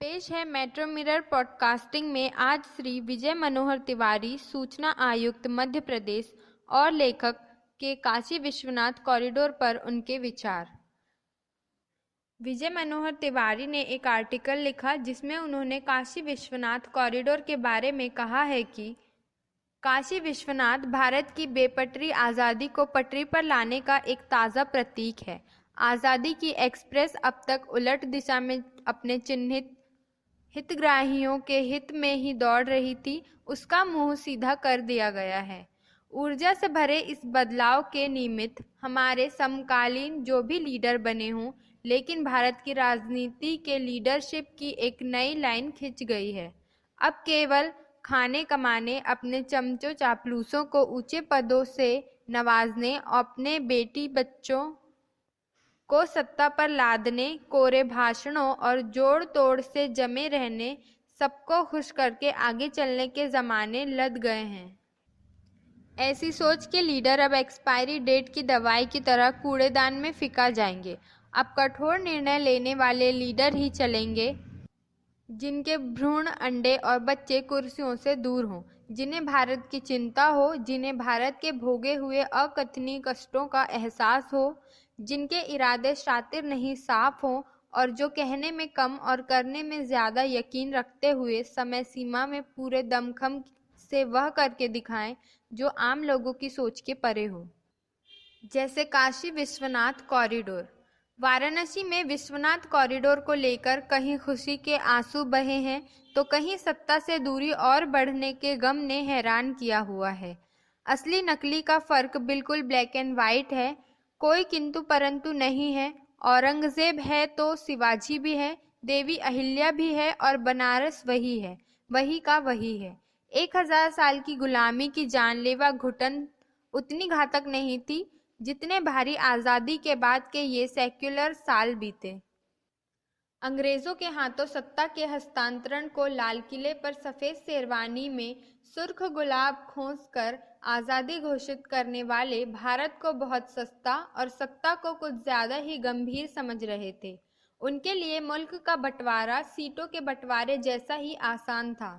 पेश है metro mirror podcasting में आज श्री विजय मनोहर तिवारी, सूचना आयुक्त मध्य प्रदेश और लेखक के काशी विश्वनाथ कॉरिडोर पर उनके विचार। विजय मनोहर तिवारी ने एक आर्टिकल लिखा जिसमें उन्होंने काशी विश्वनाथ कॉरिडोर के बारे में कहा है कि काशी विश्वनाथ भारत की बेपटरी आज़ादी को पटरी पर लाने का एक ताज़ा प्रतीक है। आज़ादी की एक्सप्रेस अब तक उलट दिशा में अपने चिन्हित हितग्राहियों के हित में ही दौड़ रही थी, उसका मुंह सीधा कर दिया गया है। ऊर्जा से भरे इस बदलाव के निमित्त हमारे समकालीन जो भी लीडर बने हों, लेकिन भारत की राजनीति के लीडरशिप की एक नई लाइन खिंच गई है। अब केवल खाने कमाने, अपने चमचों चापलूसों को ऊंचे पदों से नवाजने, अपने बेटी बच्चों को सत्ता पर लादने, कोरे भाषणों और जोड़ तोड़ से जमे रहने, सबको खुश करके आगे चलने के जमाने लद गए हैं। ऐसी सोच के लीडर अब एक्सपायरी डेट की दवाई की तरह कूड़ेदान में फेंका जाएंगे। अब कठोर निर्णय लेने वाले लीडर ही चलेंगे जिनके भ्रूण, अंडे और बच्चे कुर्सियों से दूर हों, जिन्हें भारत की चिंता हो, जिन्हें भारत के भोगे हुए अकथनीय कष्टों का एहसास हो, जिनके इरादे शातिर नहीं साफ हों और जो कहने में कम और करने में ज्यादा यकीन रखते हुए समय सीमा में पूरे दमखम से वह करके दिखाएं जो आम लोगों की सोच के परे हो। जैसे काशी विश्वनाथ कॉरिडोर। वाराणसी में विश्वनाथ कॉरिडोर को लेकर कहीं खुशी के आंसू बहे हैं तो कहीं सत्ता से दूरी और बढ़ने के गम ने हैरान किया हुआ है। असली नकली का फर्क बिल्कुल ब्लैक एंड वाइट है, कोई किंतु परंतु नहीं है। औरंगजेब है तो शिवाजी भी है, देवी अहिल्या भी है और बनारस वही है, वही का वही है। 1000 साल की गुलामी की जानलेवा घुटन उतनी घातक नहीं थी जितने भारी आज़ादी के बाद के ये सेक्युलर साल बीते। अंग्रेजों के हाथों सत्ता के हस्तांतरण को लाल किले पर सफेद शेरवानी में सुर्ख गुलाब खोसकर आज़ादी घोषित करने वाले भारत को बहुत सस्ता और सत्ता को कुछ ज्यादा ही गंभीर समझ रहे थे। उनके लिए मुल्क का बंटवारा सीटों के बंटवारे जैसा ही आसान था।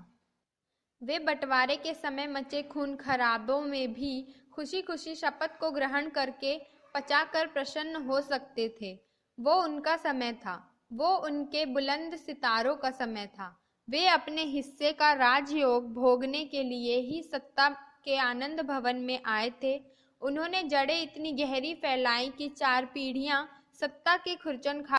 वे बंटवारे के समय मचे खून खराबों में भी खुशी खुशी शपथ को ग्रहण करके पचाकर प्रसन्न हो सकते थे। वो उनका समय था, वो उनके बुलंद सितारों का समय था। वे अपने हिस्से का राजयोग भोगने के लिए ही सत्ता के आनंद भवन में आए थे। उन्होंने जड़ें इतनी गहरी फैलाई कि 4 पीढ़ियां सत्ता के खुरचन खा